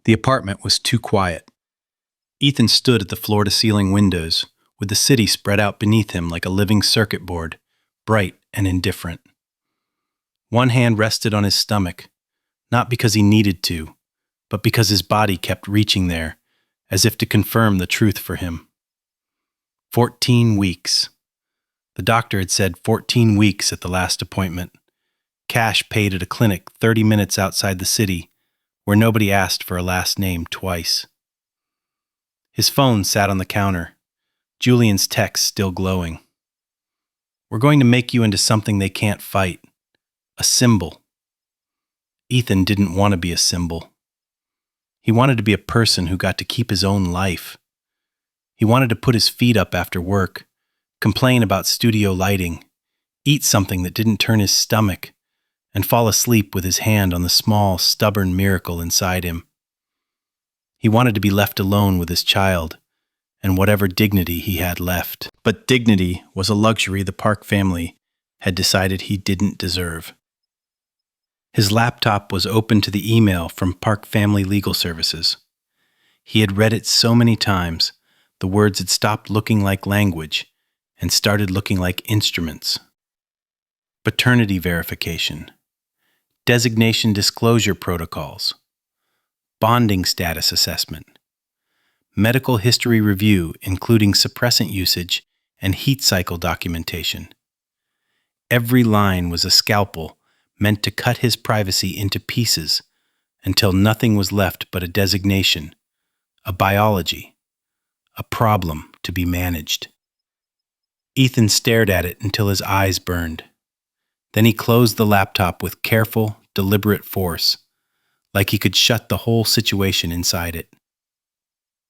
The apartment was too quiet. Ethan stood at the floor-to-ceiling windows, with the city spread out beneath him like a living circuit board, bright and indifferent. One hand rested on his stomach, not because he needed to, but because his body kept reaching there, as if to confirm the truth for him. 14 weeks. The doctor had said 14 weeks at the last appointment. Cash paid at a clinic 30 minutes outside the city, where nobody asked for a last name twice. His phone sat on the counter, Julian's text still glowing. "We're going to make you into something they can't fight. A symbol." Ethan didn't want to be a symbol. He wanted to be a person who got to keep his own life. He wanted to put his feet up after work, complain about studio lighting, eat something that didn't turn his stomach, and fall asleep with his hand on the small, stubborn miracle inside him. He wanted to be left alone with his child and whatever dignity he had left. But dignity was a luxury the Park family had decided he didn't deserve. His laptop was open to the email from Park Family Legal Services. He had read it so many times, the words had stopped looking like language and started looking like instruments. Paternity verification, designation disclosure protocols, bonding status assessment, medical history review including suppressant usage and heat cycle documentation. Every line was a scalpel meant to cut his privacy into pieces until nothing was left but a designation, a biology, a problem to be managed. Ethan stared at it until his eyes burned. Then he closed the laptop with careful, deliberate force, like he could shut the whole situation inside it.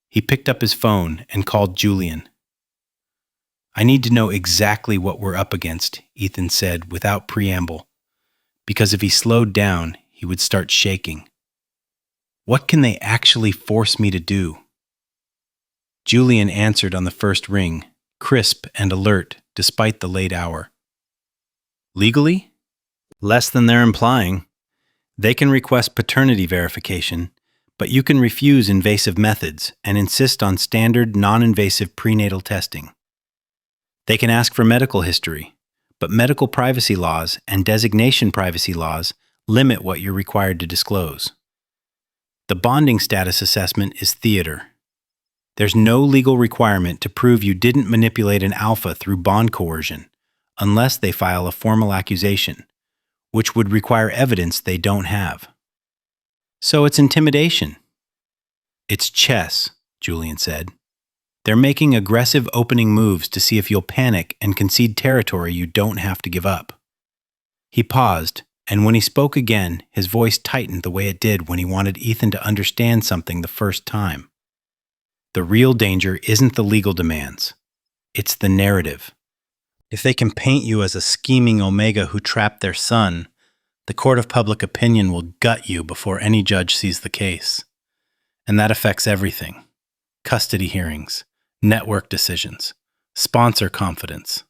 He picked up his phone and called Julian. "I need to know exactly what we're up against," Ethan said without preamble, because if he slowed down, he would start shaking. "What can they actually force me to do?" Julian answered on the first ring, crisp and alert despite the late hour. "Legally? Less than they're implying. They can request paternity verification, but you can refuse invasive methods and insist on standard non-invasive prenatal testing. They can ask for medical history, but medical privacy laws and designation privacy laws limit what you're required to disclose. The bonding status assessment is theater. There's no legal requirement to prove you didn't manipulate an alpha through bond coercion, unless they file a formal accusation, which would require evidence they don't have. So it's intimidation. It's chess, Julian said. They're making aggressive opening moves to see if you'll panic and concede territory you don't have to give up. He paused, and when he spoke again, his voice tightened the way it did when he wanted Ethan to understand something the first time. The real danger isn't the legal demands. It's the narrative. If they can paint you as a scheming Omega who trapped their son, the court of public opinion will gut you before any judge sees the case. And that affects everything. Custody hearings, network decisions, sponsor confidence.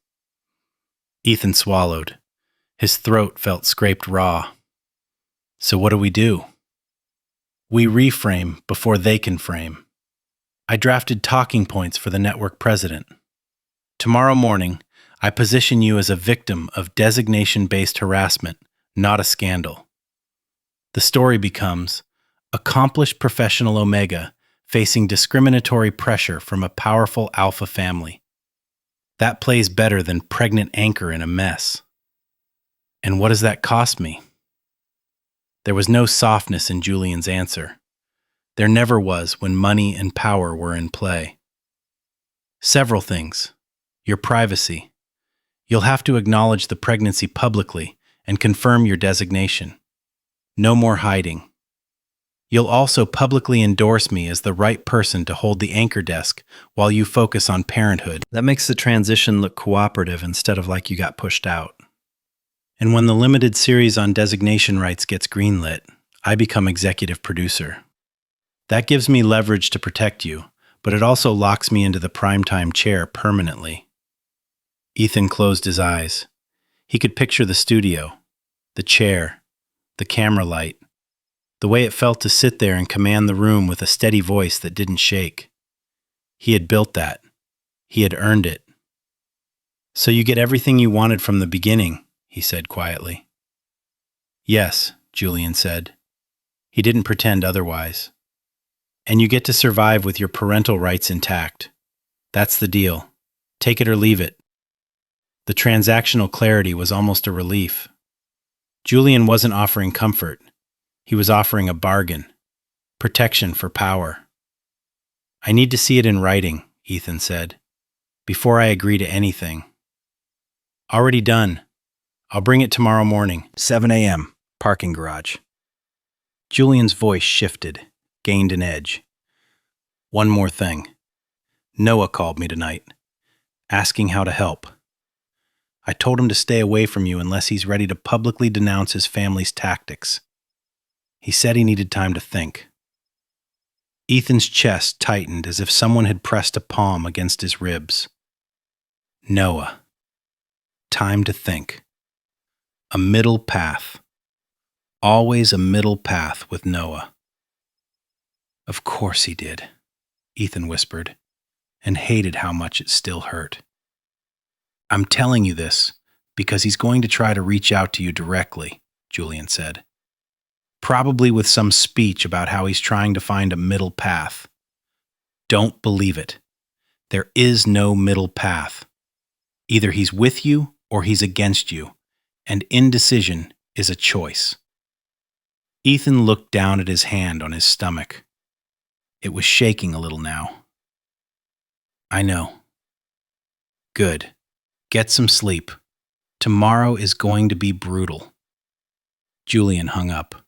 Ethan swallowed. His throat felt scraped raw. So what do? We reframe before they can frame. I drafted talking points for the network president. Tomorrow morning, I position you as a victim of designation-based harassment, not a scandal. The story becomes accomplished professional Omega facing discriminatory pressure from a powerful alpha family. That plays better than pregnant anchor in a mess. And what does that cost me? There was no softness in Julian's answer. There never was when money and power were in play. Several things. Your privacy. You'll have to acknowledge the pregnancy publicly and confirm your designation. No more hiding. You'll also publicly endorse me as the right person to hold the anchor desk while you focus on parenthood. That makes the transition look cooperative instead of like you got pushed out. And when the limited series on designation rights gets greenlit, I become executive producer. That gives me leverage to protect you, but it also locks me into the primetime chair permanently. Ethan closed his eyes. He could picture the studio, the chair, the camera light. The way it felt to sit there and command the room with a steady voice that didn't shake. He had built that. He had earned it. "So you get everything you wanted from the beginning," he said quietly. "Yes," Julian said. He didn't pretend otherwise. "And you get to survive with your parental rights intact. That's the deal. Take it or leave it." The transactional clarity was almost a relief. Julian wasn't offering comfort. He was offering a bargain. Protection for power. "I need to see it in writing," Ethan said, "before I agree to anything." "Already done. I'll bring it tomorrow morning, 7 a.m., parking garage." Julian's voice shifted, gained an edge. "One more thing. Noah called me tonight, asking how to help. I told him to stay away from you unless he's ready to publicly denounce his family's tactics. He said he needed time to think." Ethan's chest tightened as if someone had pressed a palm against his ribs. Noah. Time to think. A middle path. Always a middle path with Noah. "Of course he did," Ethan whispered, and hated how much it still hurt. "I'm telling you this because he's going to try to reach out to you directly," Julian said. "Probably with some speech about how he's trying to find a middle path. Don't believe it. There is no middle path. Either he's with you or he's against you, and indecision is a choice." Ethan looked down at his hand on his stomach. It was shaking a little now. "I know." "Good. Get some sleep. Tomorrow is going to be brutal." Julian hung up.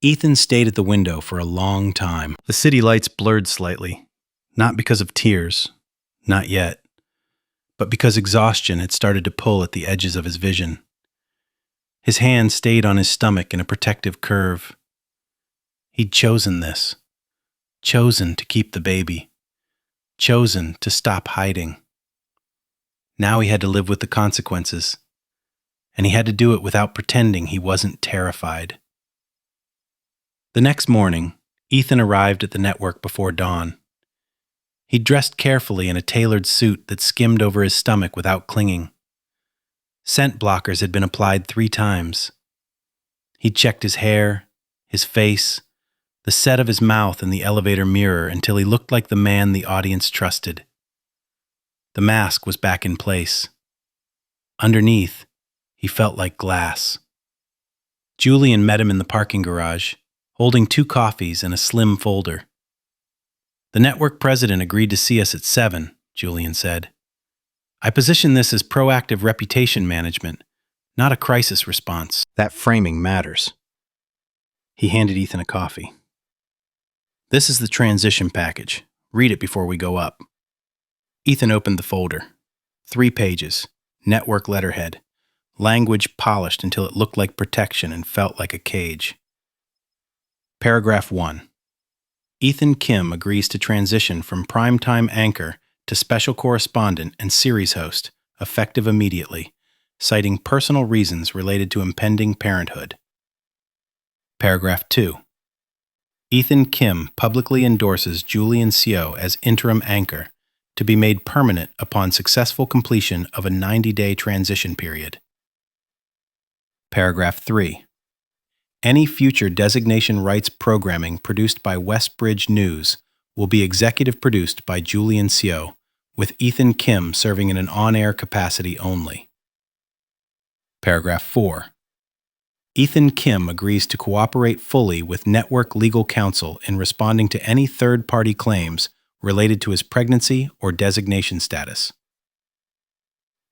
Ethan stayed at the window for a long time. The city lights blurred slightly, not because of tears, not yet, but because exhaustion had started to pull at the edges of his vision. His hand stayed on his stomach in a protective curve. He'd chosen this. Chosen to keep the baby. Chosen to stop hiding. Now he had to live with the consequences, and he had to do it without pretending he wasn't terrified. The next morning, Ethan arrived at the network before dawn. He dressed carefully in a tailored suit that skimmed over his stomach without clinging. Scent blockers had been applied 3 times. He'd checked his hair, his face, the set of his mouth in the elevator mirror until he looked like the man the audience trusted. The mask was back in place. Underneath, he felt like glass. Julian met him in the parking garage, holding 2 coffees and a slim folder. "The network president agreed to see us at 7, Julian said. "I position this as proactive reputation management, not a crisis response. That framing matters." He handed Ethan a coffee. "This is the transition package. Read it before we go up." Ethan opened the folder. 3 pages, network letterhead, language polished until it looked like protection and felt like a cage. Paragraph 1. Ethan Kim agrees to transition from primetime anchor to special correspondent and series host, effective immediately, citing personal reasons related to impending parenthood. Paragraph 2. Ethan Kim publicly endorses Julian Seo as interim anchor, to be made permanent upon successful completion of a 90-day transition period. Paragraph 3. Any future designation rights programming produced by Westbridge News will be executive produced by Julian Seo, with Ethan Kim serving in an on-air capacity only. Paragraph 4. Ethan Kim agrees to cooperate fully with network legal counsel in responding to any third-party claims related to his pregnancy or designation status.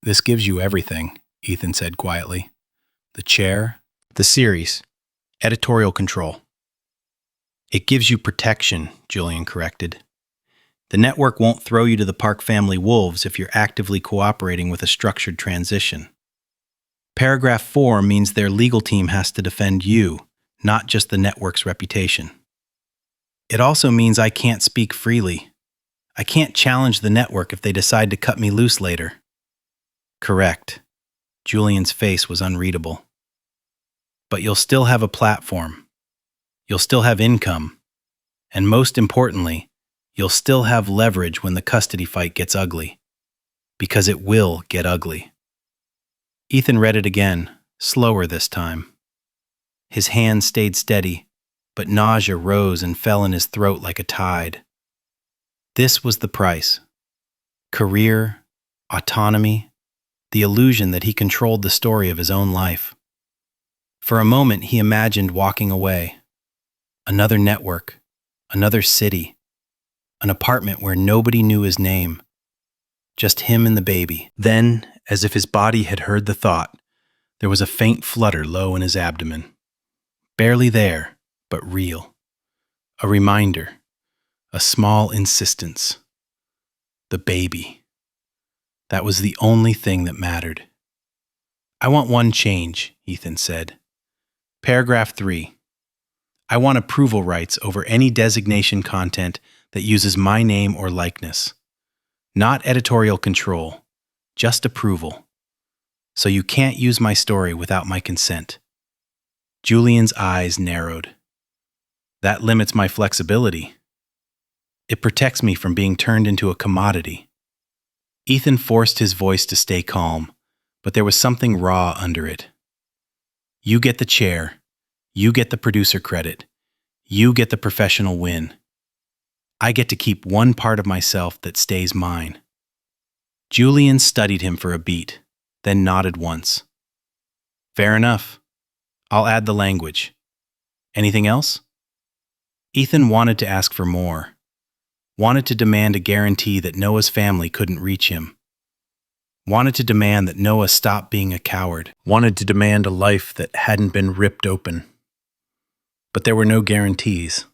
"This gives you everything," Ethan said quietly. "The chair, the series, editorial control." "It gives you protection," Julian corrected. "The network won't throw you to the Park family wolves if you're actively cooperating with a structured transition. Paragraph 4 means their legal team has to defend you, not just the network's reputation. It also means I can't speak freely. I can't challenge the network if they decide to cut me loose later." "Correct." Julian's face was unreadable. "But you'll still have a platform. You'll still have income. And most importantly, you'll still have leverage when the custody fight gets ugly. Because it will get ugly. Ethan read it again, slower this time. His hand stayed steady, but nausea rose and fell in his throat like a tide. This was the price. Career, autonomy, the illusion that he controlled the story of his own life. For a moment, he imagined walking away. Another network, another city, an apartment where nobody knew his name. Just him and the baby. Then, as if his body had heard the thought, there was a faint flutter low in his abdomen. Barely there, but real. A reminder, a small insistence. The baby. That was the only thing that mattered. I want one change, Ethan said. Paragraph 3. I want approval rights over any designation content that uses my name or likeness. Not editorial control, just approval. So you can't use my story without my consent. Julian's eyes narrowed. That limits my flexibility. It protects me from being turned into a commodity. Ethan forced his voice to stay calm, but there was something raw under it. You get the chair. You get the producer credit. You get the professional win. I get to keep one part of myself that stays mine. Julian studied him for a beat, then nodded once. Fair enough. I'll add the language. Anything else? Ethan wanted to ask for more. Wanted to demand a guarantee that Noah's family couldn't reach him. Wanted to demand that Noah stop being a coward. Wanted to demand a life that hadn't been ripped open. But there were no guarantees.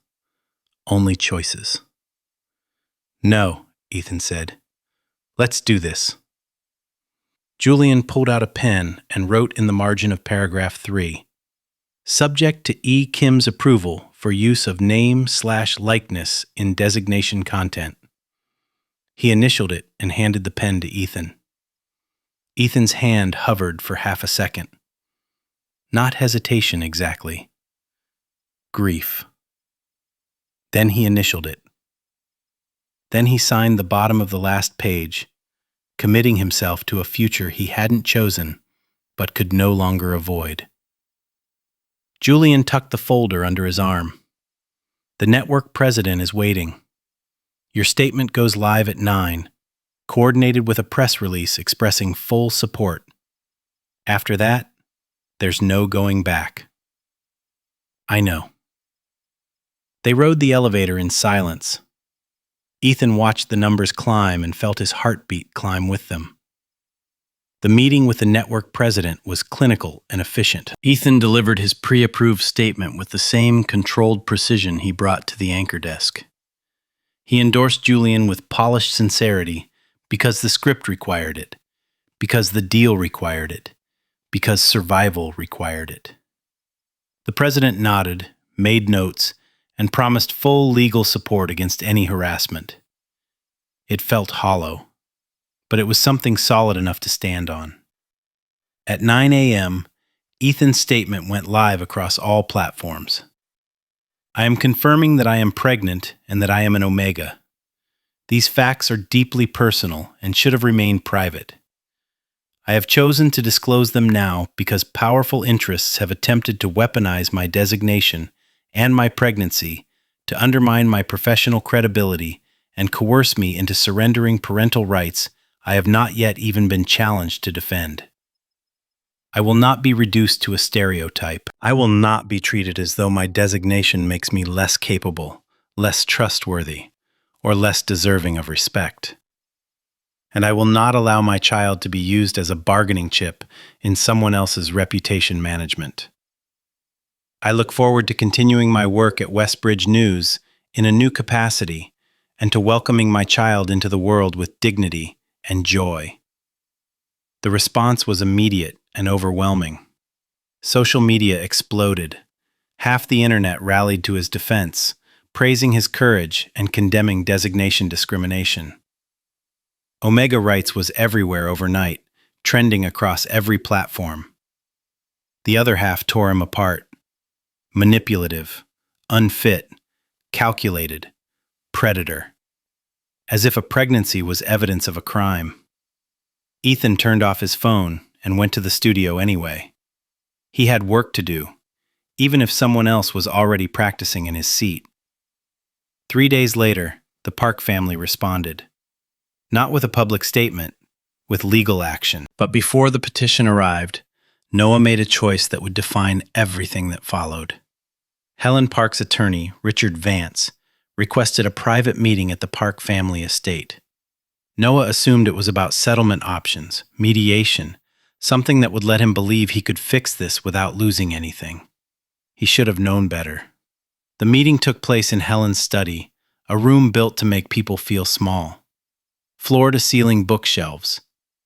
Only choices. No, Ethan said. Let's do this. Julian pulled out a pen and wrote in the margin of paragraph 3, subject to E. Kim's approval for use of name/likeness in designation content. He initialed it and handed the pen to Ethan. Ethan's hand hovered for half a second. Not hesitation exactly. Grief. Then he initialed it. Then he signed the bottom of the last page, committing himself to a future he hadn't chosen but could no longer avoid. Julian tucked the folder under his arm. The network president is waiting. Your statement goes live at 9, coordinated with a press release expressing full support. After that, there's no going back. I know. They rode the elevator in silence. Ethan watched the numbers climb and felt his heartbeat climb with them. The meeting with the network president was clinical and efficient. Ethan delivered his pre-approved statement with the same controlled precision he brought to the anchor desk. He endorsed Julian with polished sincerity because the script required it, because the deal required it, because survival required it. The president nodded, made notes, and promised full legal support against any harassment. It felt hollow, but it was something solid enough to stand on. At 9 a.m., Ethan's statement went live across all platforms. I am confirming that I am pregnant and that I am an Omega. These facts are deeply personal and should have remained private. I have chosen to disclose them now because powerful interests have attempted to weaponize my designation and my pregnancy to undermine my professional credibility and coerce me into surrendering parental rights I have not yet even been challenged to defend. I will not be reduced to a stereotype. I will not be treated as though my designation makes me less capable, less trustworthy, or less deserving of respect. And I will not allow my child to be used as a bargaining chip in someone else's reputation management. I look forward to continuing my work at Westbridge News in a new capacity and to welcoming my child into the world with dignity and joy. The response was immediate and overwhelming. Social media exploded. Half the internet rallied to his defense, praising his courage and condemning designation discrimination. Omega Rights was everywhere overnight, trending across every platform. The other half tore him apart. Manipulative, unfit, calculated, predator. As if a pregnancy was evidence of a crime. Ethan turned off his phone and went to the studio anyway. He had work to do, even if someone else was already practicing in his seat. 3 days later, the Park family responded. Not with a public statement, with legal action. But before the petition arrived, Noah made a choice that would define everything that followed. Helen Park's attorney, Richard Vance, requested a private meeting at the Park family estate. Noah assumed it was about settlement options, mediation, something that would let him believe he could fix this without losing anything. He should have known better. The meeting took place in Helen's study, a room built to make people feel small. Floor-to-ceiling bookshelves,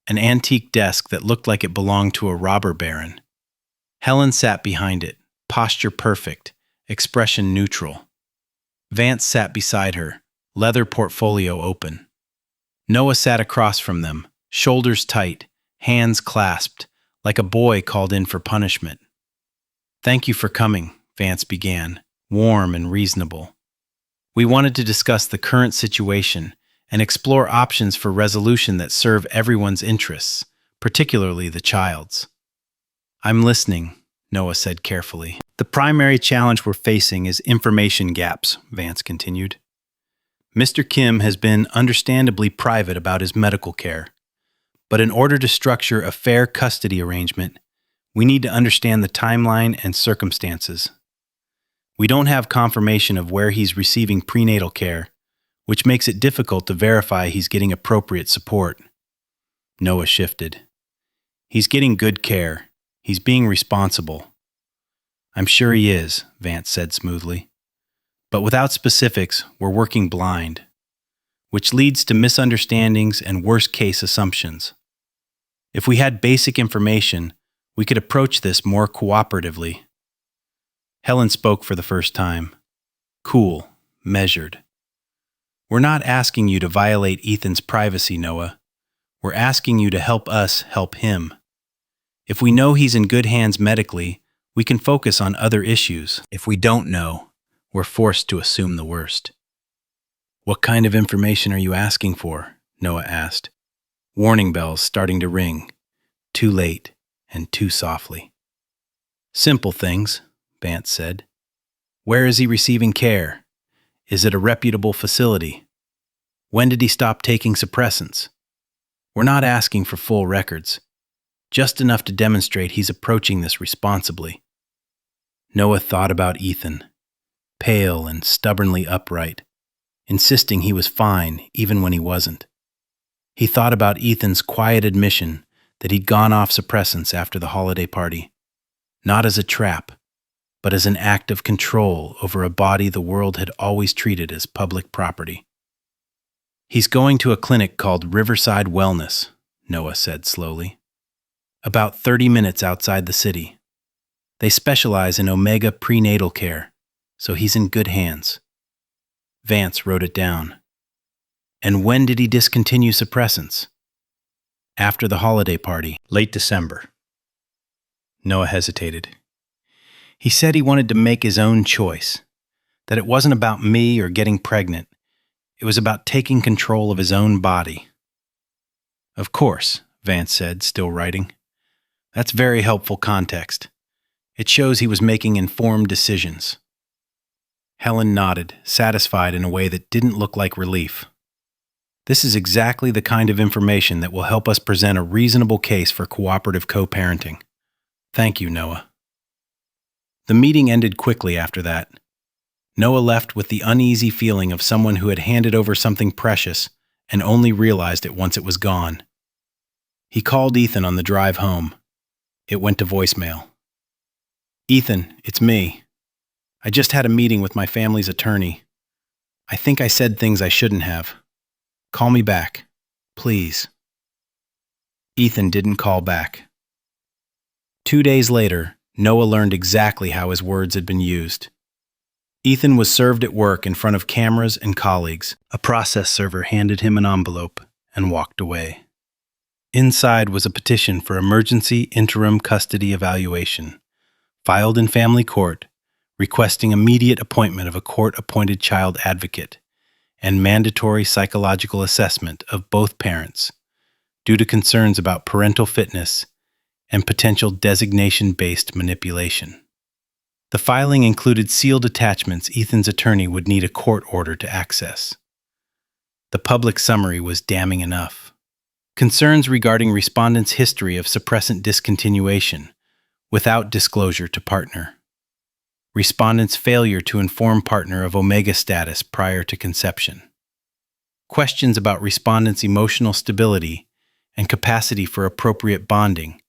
an antique desk that looked like it belonged to a robber baron. Helen sat behind it, posture perfect, expression neutral. Vance sat beside her, leather portfolio open. Noah sat across from them, shoulders tight, hands clasped, like a boy called in for punishment. "Thank you for coming," Vance began, warm and reasonable. "We wanted to discuss the current situation and explore options for resolution that serve everyone's interests, particularly the child's." "I'm listening," Noah said carefully. "The primary challenge we're facing is information gaps," Vance continued. "Mr. Kim has been understandably private about his medical care, but in order to structure a fair custody arrangement, we need to understand the timeline and circumstances. We don't have confirmation of where he's receiving prenatal care, which makes it difficult to verify he's getting appropriate support." Noah shifted. "He's getting good care. He's being responsible." "I'm sure he is," Vance said smoothly. "But without specifics, we're working blind, which leads to misunderstandings and worst-case assumptions. If we had basic information, we could approach this more cooperatively." Helen spoke for the first time. Cool, measured. "We're not asking you to violate Ethan's privacy, Noah. We're asking you to help us help him. If we know he's in good hands medically, we can focus on other issues. If we don't know, we're forced to assume the worst." "What kind of information are you asking for?" Noah asked. Warning bells starting to ring, too late and too softly. "Simple things," Vance said. "Where is he receiving care? Is it a reputable facility? When did he stop taking suppressants? We're not asking for full records, just enough to demonstrate he's approaching this responsibly." Noah thought about Ethan, pale and stubbornly upright, insisting he was fine even when he wasn't. He thought about Ethan's quiet admission that he'd gone off suppressants after the holiday party, not as a trap, but as an act of control over a body the world had always treated as public property. "He's going to a clinic called Riverside Wellness," Noah said slowly. "About 30 minutes outside the city. They specialize in omega prenatal care, so he's in good hands." Vance wrote it down. "And when did he discontinue suppressants?" "After the holiday party, late December." Noah hesitated. "He said he wanted to make his own choice, that it wasn't about me or getting pregnant. It was about taking control of his own body." "Of course," Vance said, still writing. "That's very helpful context. It shows he was making informed decisions." Helen nodded, satisfied in a way that didn't look like relief. "This is exactly the kind of information that will help us present a reasonable case for cooperative co-parenting. Thank you, Noah." The meeting ended quickly after that. Noah left with the uneasy feeling of someone who had handed over something precious and only realized it once it was gone. He called Ethan on the drive home. It went to voicemail. "Ethan, it's me. I just had a meeting with my family's attorney. I think I said things I shouldn't have. Call me back, please." Ethan didn't call back. 2 days later, Noah learned exactly how his words had been used. Ethan was served at work in front of cameras and colleagues. A process server handed him an envelope and walked away. Inside was a petition for emergency interim custody evaluation, filed in family court, requesting immediate appointment of a court-appointed child advocate and mandatory psychological assessment of both parents due to concerns about parental fitness and potential designation-based manipulation. The filing included sealed attachments Ethan's attorney would need a court order to access. The public summary was damning enough. Concerns regarding respondent's history of suppressant discontinuation without disclosure to partner. Respondent's failure to inform partner of omega status prior to conception. Questions about respondent's emotional stability and capacity for appropriate bonding,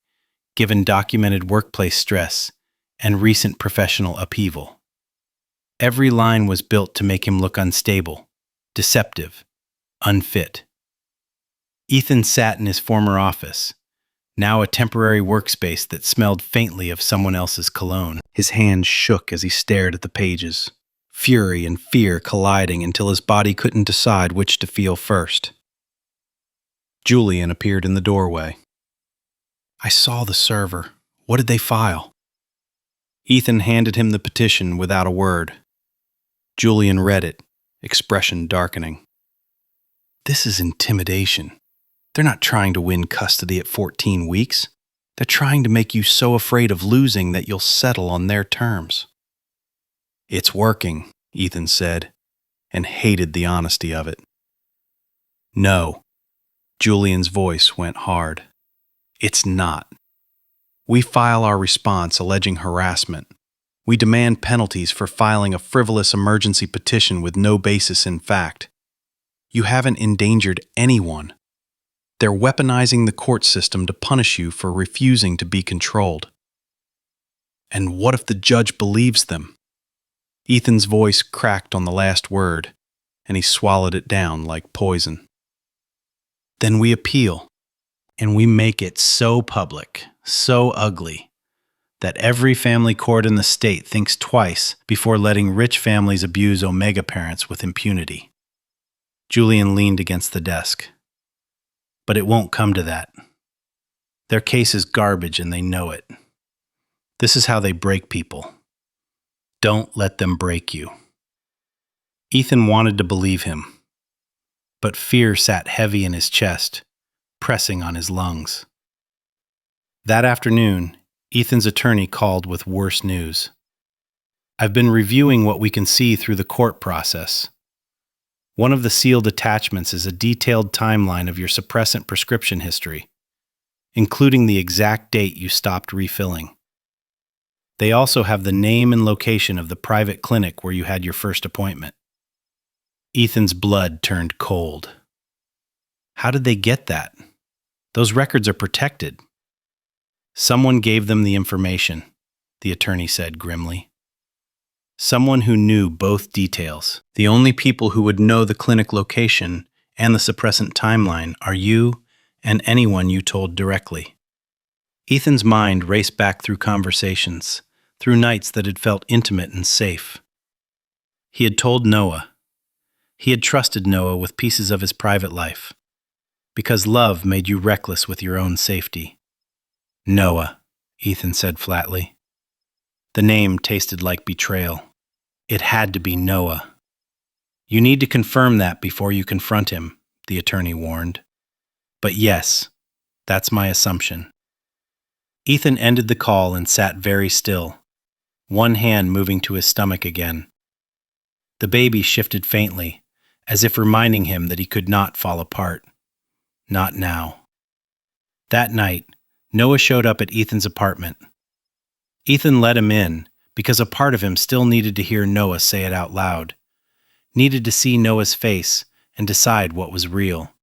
given documented workplace stress and recent professional upheaval. Every line was built to make him look unstable, deceptive, unfit. Ethan sat in his former office, now a temporary workspace that smelled faintly of someone else's cologne. His hands shook as he stared at the pages, fury and fear colliding until his body couldn't decide which to feel first. Julian appeared in the doorway. "I saw the server. What did they file?" Ethan handed him the petition without a word. Julian read it, expression darkening. "This is intimidation. They're not trying to win custody at 14 weeks. They're trying to make you so afraid of losing that you'll settle on their terms." "It's working," Ethan said, and hated the honesty of it. "No." Julian's voice went hard. "It's not. We file our response alleging harassment. We demand penalties for filing a frivolous emergency petition with no basis in fact. You haven't endangered anyone. They're weaponizing the court system to punish you for refusing to be controlled." "And what if the judge believes them?" Ethan's voice cracked on the last word, and he swallowed it down like poison. "Then we appeal, and we make it so public, so ugly, that every family court in the state thinks twice before letting rich families abuse omega parents with impunity." Julian leaned against the desk. "But it won't come to that. Their case is garbage and they know it. This is how they break people. Don't let them break you." Ethan wanted to believe him, but fear sat heavy in his chest, pressing on his lungs. That afternoon, Ethan's attorney called with worse news. "I've been reviewing what we can see through the court process. One of the sealed attachments is a detailed timeline of your suppressant prescription history, including the exact date you stopped refilling. They also have the name and location of the private clinic where you had your first appointment." Ethan's blood turned cold. "How did they get that? Those records are protected." "Someone gave them the information," the attorney said grimly. "Someone who knew both details. The only people who would know the clinic location and the suppressant timeline are you and anyone you told directly." Ethan's mind raced back through conversations, through nights that had felt intimate and safe. He had told Noah. He had trusted Noah with pieces of his private life, because love made you reckless with your own safety. "Noah," Ethan said flatly. The name tasted like betrayal. It had to be Noah. "You need to confirm that before you confront him," the attorney warned. "But yes, that's my assumption." Ethan ended the call and sat very still, one hand moving to his stomach again. The baby shifted faintly, as if reminding him that he could not fall apart. Not now. That night, Noah showed up at Ethan's apartment. Ethan let him in because a part of him still needed to hear Noah say it out loud, needed to see Noah's face and decide what was real.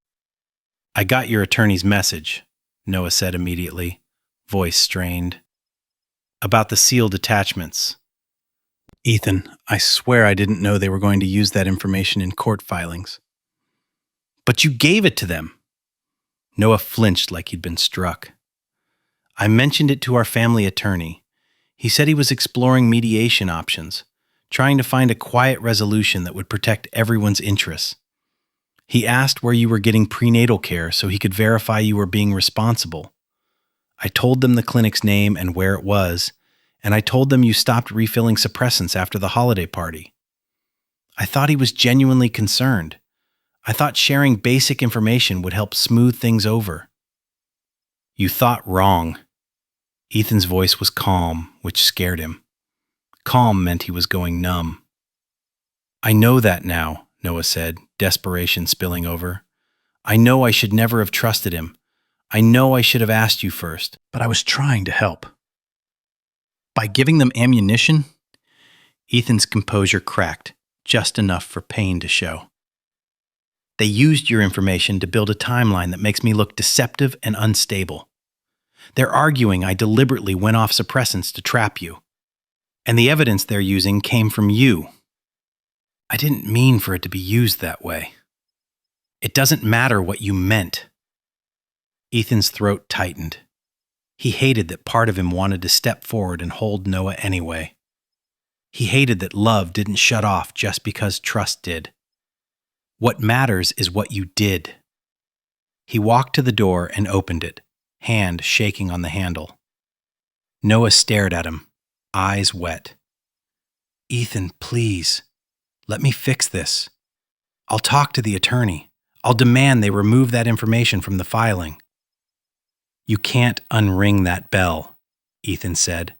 "I got your attorney's message," Noah said immediately, voice strained. "About the sealed attachments." "Ethan, I swear I didn't know they were going to use that information in court filings." "But you gave it to them." Noah flinched like he'd been struck. "I mentioned it to our family attorney. He said he was exploring mediation options, trying to find a quiet resolution that would protect everyone's interests. He asked where you were getting prenatal care so he could verify you were being responsible. I told them the clinic's name and where it was, and I told them you stopped refilling suppressants after the holiday party. I thought he was genuinely concerned. I thought sharing basic information would help smooth things over. You thought wrong. Ethan's voice was calm, which scared him. Calm meant he was going numb. I know that now, Noah said, desperation spilling over. I know I should never have trusted him. I know I should have asked you first, but I was trying to help. By giving them ammunition? Ethan's composure cracked, just enough for pain to show. They used your information to build a timeline that makes me look deceptive and unstable. They're arguing I deliberately went off suppressants to trap you. And the evidence they're using came from you. I didn't mean for it to be used that way. It doesn't matter what you meant. Ethan's throat tightened. He hated that part of him wanted to step forward and hold Noah anyway. He hated that love didn't shut off just because trust did. What matters is what you did. He walked to the door and opened it, hand shaking on the handle. Noah stared at him, eyes wet. Ethan, please, let me fix this. I'll talk to the attorney. I'll demand they remove that information from the filing. You can't unring that bell, Ethan said,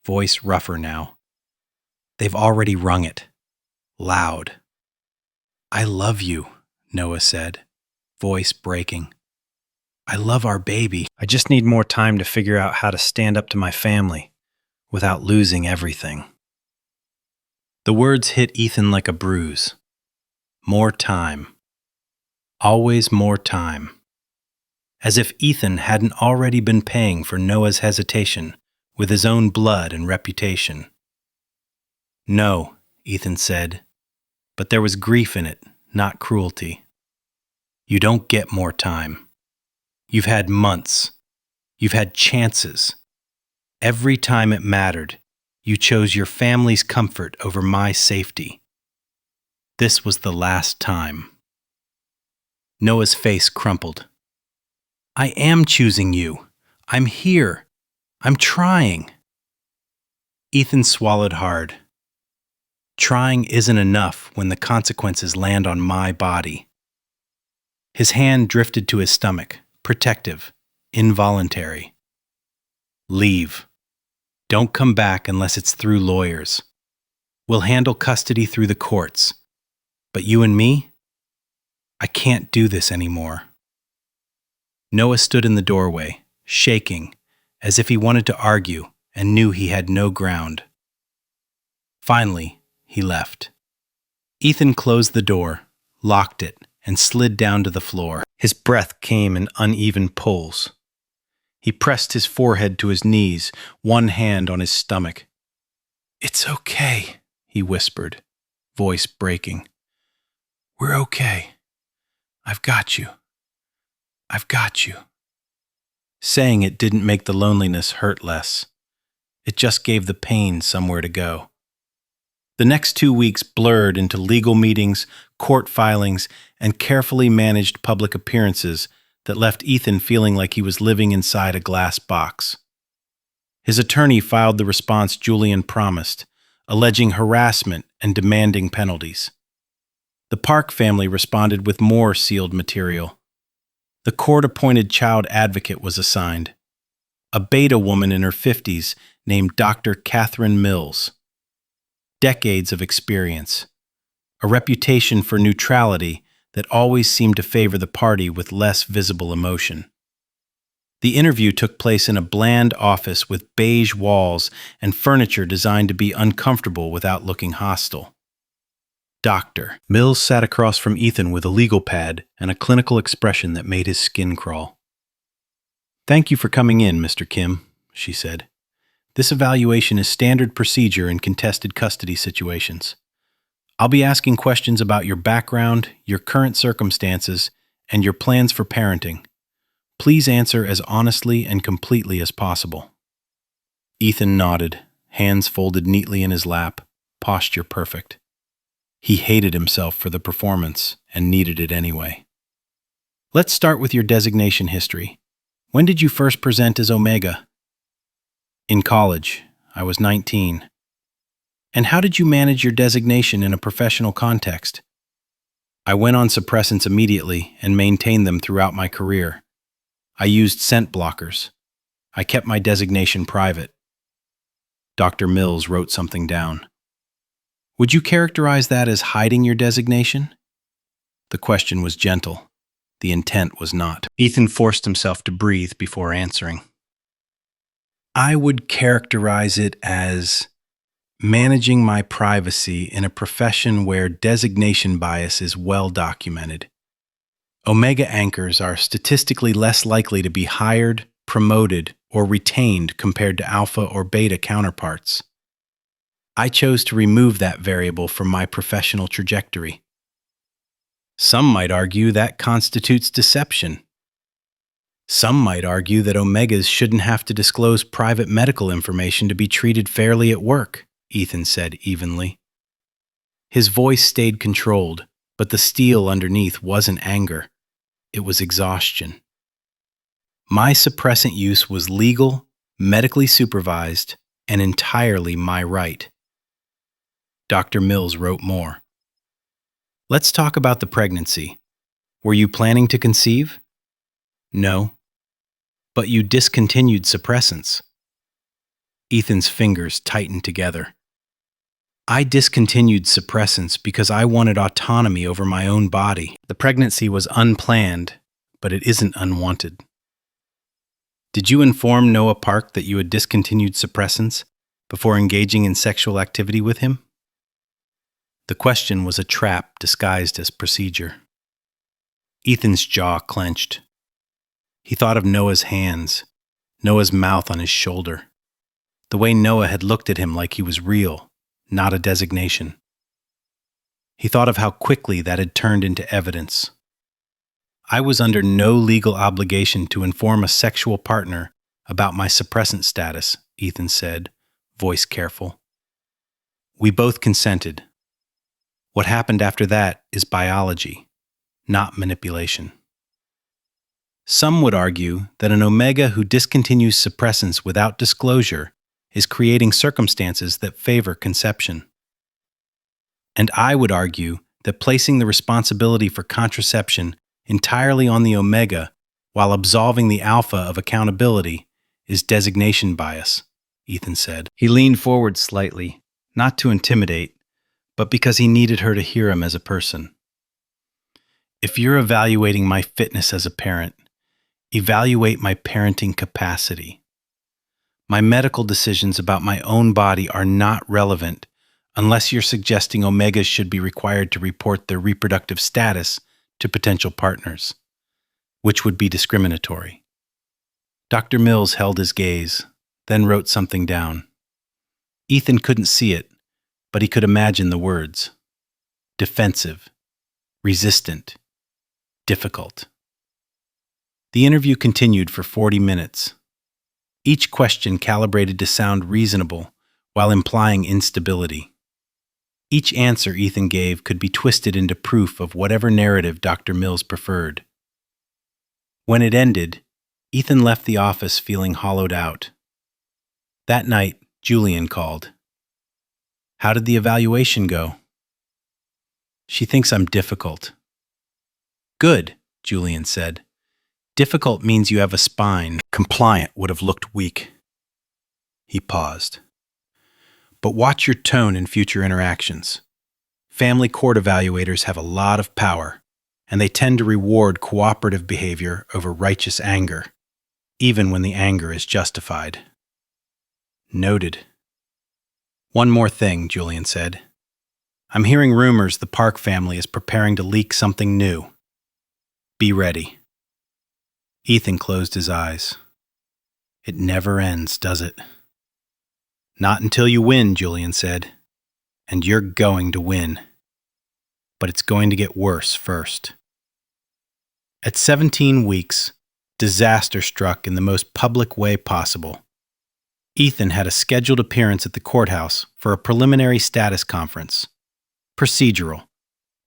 voice rougher now. They've already rung it. Loud. I love you, Noah said, voice breaking. I love our baby. I just need more time to figure out how to stand up to my family without losing everything. The words hit Ethan like a bruise. More time. Always more time. As if Ethan hadn't already been paying for Noah's hesitation with his own blood and reputation. No, Ethan said, but there was grief in it, not cruelty. You don't get more time. You've had months. You've had chances. Every time it mattered, you chose your family's comfort over my safety. This was the last time. Noah's face crumpled. I am choosing you. I'm here. I'm trying. Ethan swallowed hard. Trying isn't enough when the consequences land on my body. His hand drifted to his stomach, protective, involuntary. Leave. Don't come back unless it's through lawyers. We'll handle custody through the courts. But you and me? I can't do this anymore. Noah stood in the doorway, shaking, as if he wanted to argue and knew he had no ground. Finally, he left. Ethan closed the door, locked it, and slid down to the floor. His breath came in uneven pulls. He pressed his forehead to his knees, one hand on his stomach. It's okay, he whispered, voice breaking. We're okay. I've got you. I've got you. Saying it didn't make the loneliness hurt less. It just gave the pain somewhere to go. The next 2 weeks blurred into legal meetings, court filings, and carefully managed public appearances that left Ethan feeling like he was living inside a glass box. His attorney filed the response Julian promised, alleging harassment and demanding penalties. The Park family responded with more sealed material. The court-appointed child advocate was assigned, a beta woman in her 50s named Dr. Catherine Mills. Decades of experience, a reputation for neutrality that always seemed to favor the party with less visible emotion. The interview took place in a bland office with beige walls and furniture designed to be uncomfortable without looking hostile. Doctor. Mills sat across from Ethan with a legal pad and a clinical expression that made his skin crawl. Thank you for coming in, Mr. Kim, she said. This evaluation is standard procedure in contested custody situations. I'll be asking questions about your background, your current circumstances, and your plans for parenting. Please answer as honestly and completely as possible. Ethan nodded, hands folded neatly in his lap, posture perfect. He hated himself for the performance and needed it anyway. Let's start with your designation history. When did you first present as Omega? In college. I was 19. And how did you manage your designation in a professional context? I went on suppressants immediately and maintained them throughout my career. I used scent blockers. I kept my designation private. Dr. Mills wrote something down. Would you characterize that as hiding your designation? The question was gentle. The intent was not. Ethan forced himself to breathe before answering. I would characterize it as managing my privacy in a profession where designation bias is well documented. Omega anchors are statistically less likely to be hired, promoted, or retained compared to alpha or beta counterparts. I chose to remove that variable from my professional trajectory. Some might argue that constitutes deception. Some might argue that Omegas shouldn't have to disclose private medical information to be treated fairly at work, Ethan said evenly. His voice stayed controlled, but the steel underneath wasn't anger. It was exhaustion. My suppressant use was legal, medically supervised, and entirely my right. Dr. Mills wrote more. Let's talk about the pregnancy. Were you planning to conceive? No. But you discontinued suppressants. Ethan's fingers tightened together. I discontinued suppressants because I wanted autonomy over my own body. The pregnancy was unplanned, but it isn't unwanted. Did you inform Noah Park that you had discontinued suppressants before engaging in sexual activity with him? The question was a trap disguised as procedure. Ethan's jaw clenched. He thought of Noah's hands, Noah's mouth on his shoulder, the way Noah had looked at him like he was real, not a designation. He thought of how quickly that had turned into evidence. I was under no legal obligation to inform a sexual partner about my suppressant status, Ethan said, voice careful. We both consented. What happened after that is biology, not manipulation. Some would argue that an Omega who discontinues suppressants without disclosure is creating circumstances that favor conception. And I would argue that placing the responsibility for contraception entirely on the Omega while absolving the Alpha of accountability is designation bias, Ethan said. He leaned forward slightly, not to intimidate, but because he needed her to hear him as a person. If you're evaluating my fitness as a parent, evaluate my parenting capacity. My medical decisions about my own body are not relevant unless you're suggesting Omegas should be required to report their reproductive status to potential partners, which would be discriminatory. Dr. Mills held his gaze, then wrote something down. Ethan couldn't see it, but he could imagine the words. Defensive, resistant, difficult. The interview continued for 40 minutes. Each question calibrated to sound reasonable while implying instability. Each answer Ethan gave could be twisted into proof of whatever narrative Dr. Mills preferred. When it ended, Ethan left the office feeling hollowed out. That night, Julian called. How did the evaluation go? She thinks I'm difficult. Good, Julian said. Difficult means you have a spine. Compliant would have looked weak. He paused. But watch your tone in future interactions. Family court evaluators have a lot of power, and they tend to reward cooperative behavior over righteous anger, even when the anger is justified. Noted. One more thing, Julian said. I'm hearing rumors the Park family is preparing to leak something new. Be ready. Ethan closed his eyes. It never ends, does it? Not until you win, Julian said. And you're going to win. But it's going to get worse first. At 17 weeks, disaster struck in the most public way possible. Ethan had a scheduled appearance at the courthouse for a preliminary status conference. Procedural.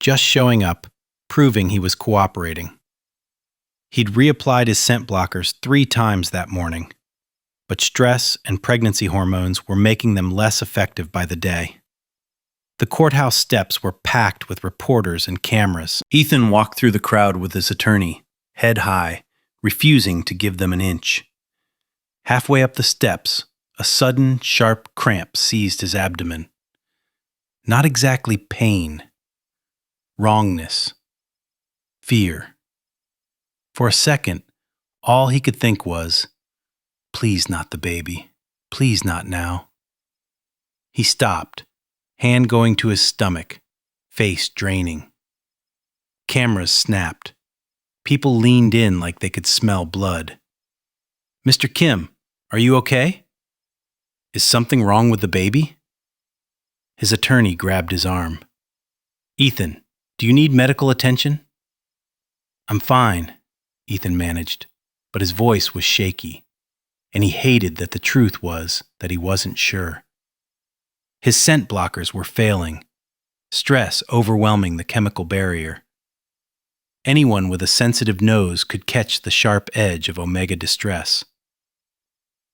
Just showing up, proving he was cooperating. He'd reapplied his scent blockers 3 times that morning, but but stress and pregnancy hormones were making them less effective by the day. The courthouse steps were packed with reporters and cameras. Ethan walked through the crowd with his attorney, head high, refusing to give them an inch. Halfway up the steps, a sudden, sharp cramp seized his abdomen. Not exactly pain. Wrongness. Fear. For a second, all he could think was, "Please not the baby. Please not now." He stopped, hand going to his stomach, face draining. Cameras snapped. People leaned in like they could smell blood. "Mr. Kim, are you okay? Is something wrong with the baby?" His attorney grabbed his arm. "Ethan, do you need medical attention?" "I'm fine," Ethan managed, but his voice was shaky, and he hated that the truth was that he wasn't sure. His scent blockers were failing, stress overwhelming the chemical barrier. Anyone with a sensitive nose could catch the sharp edge of omega distress.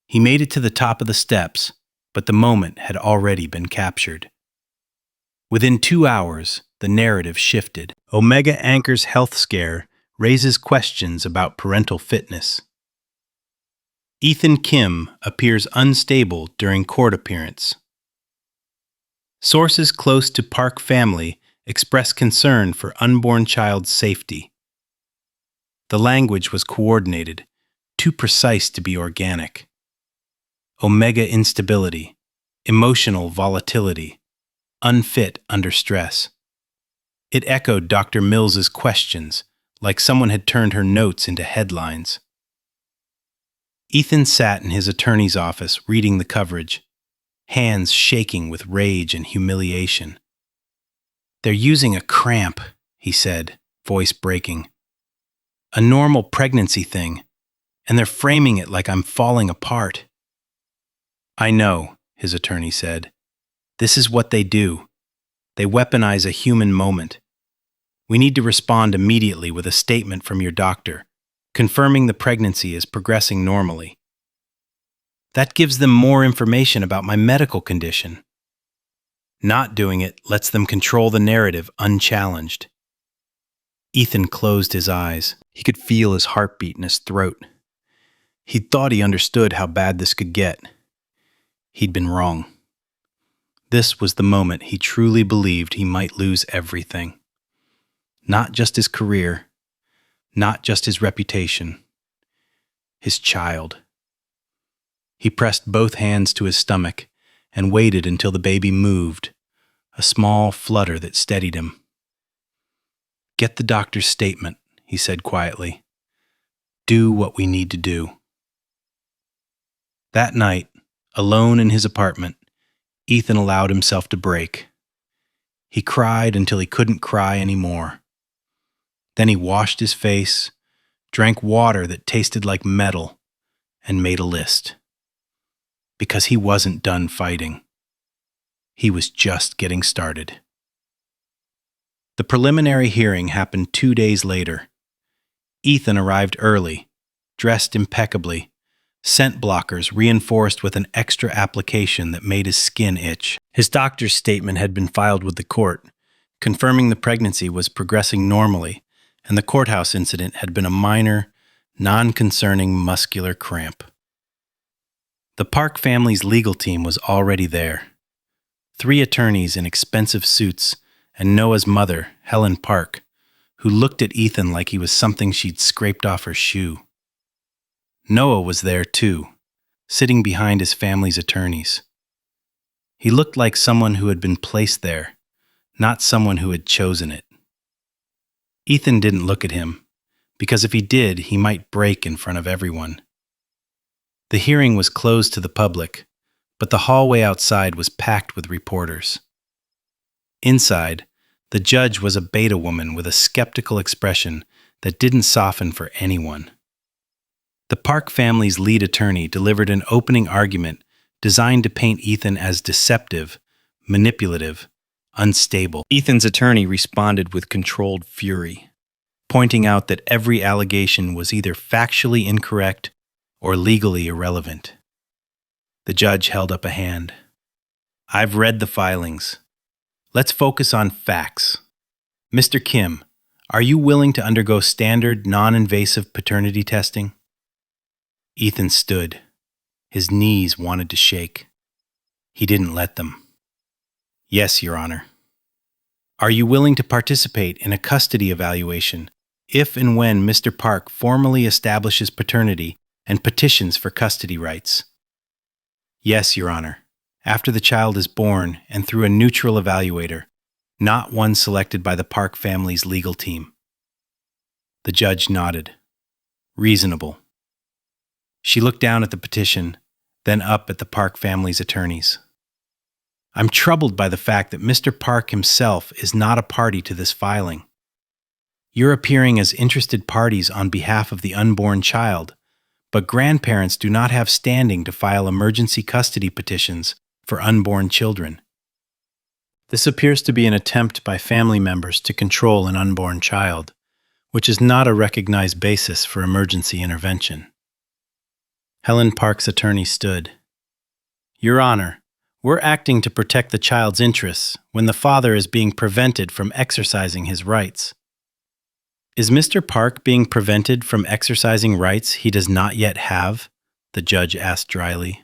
He made it to the top of the steps, but the moment had already been captured. Within 2 hours, the narrative shifted. Omega anchor's health scare raises questions about parental fitness. Ethan Kim appears unstable during court appearance. Sources close to Park family express concern for unborn child's safety. The language was coordinated, too precise to be organic. Omega instability, emotional volatility, unfit under stress. It echoed Dr. Mills's questions like someone had turned her notes into headlines. Ethan sat in his attorney's office reading the coverage, hands shaking with rage and humiliation. "They're using a cramp," he said, voice breaking. "A normal pregnancy thing, and they're framing it like I'm falling apart." "I know," his attorney said. "This is what they do. They weaponize a human moment. We need to respond immediately with a statement from your doctor, confirming the pregnancy is progressing normally. That gives them more information about my medical condition. Not doing it lets them control the narrative unchallenged." Ethan closed his eyes. He could feel his heartbeat in his throat. He'd thought he understood how bad this could get. He'd been wrong. This was the moment he truly believed he might lose everything. Not just his career, not just his reputation, his child. He pressed both hands to his stomach and waited until the baby moved, a small flutter that steadied him. "Get the doctor's statement," he said quietly. "Do what we need to do." That night, alone in his apartment, Ethan allowed himself to break. He cried until he couldn't cry anymore. Then he washed his face, drank water that tasted like metal, and made a list. Because he wasn't done fighting. He was just getting started. The preliminary hearing happened 2 days later. Ethan arrived early, dressed impeccably, scent blockers reinforced with an extra application that made his skin itch. His doctor's statement had been filed with the court, confirming the pregnancy was progressing normally, and the courthouse incident had been a minor, non-concerning muscular cramp. The Park family's legal team was already there. 3 attorneys in expensive suits and Noah's mother, Helen Park, who looked at Ethan like he was something she'd scraped off her shoe. Noah was there too, sitting behind his family's attorneys. He looked like someone who had been placed there, not someone who had chosen it. Ethan didn't look at him, because if he did, he might break in front of everyone. The hearing was closed to the public, but the hallway outside was packed with reporters. Inside, the judge was a beta woman with a skeptical expression that didn't soften for anyone. The Park family's lead attorney delivered an opening argument designed to paint Ethan as deceptive, manipulative, unstable. Ethan's attorney responded with controlled fury, pointing out that every allegation was either factually incorrect or legally irrelevant. The judge held up a hand. I've read the filings. Let's focus on facts. Mr. Kim, are you willing to undergo standard, non-invasive paternity testing? Ethan stood. His knees wanted to shake. He didn't let them. Yes, Your Honor. Are you willing to participate in a custody evaluation if and when Mr. Park formally establishes paternity and petitions for custody rights? Yes, Your Honor. After the child is born and through a neutral evaluator, not one selected by the Park family's legal team. The judge nodded. Reasonable. She looked down at the petition, then up at the Park family's attorneys. I'm troubled by the fact that Mr. Park himself is not a party to this filing. You're appearing as interested parties on behalf of the unborn child, but grandparents do not have standing to file emergency custody petitions for unborn children. This appears to be an attempt by family members to control an unborn child, which is not a recognized basis for emergency intervention. Helen Park's attorney stood. Your Honor, we're acting to protect the child's interests when the father is being prevented from exercising his rights. Is Mr. Park being prevented from exercising rights he does not yet have? The judge asked dryly.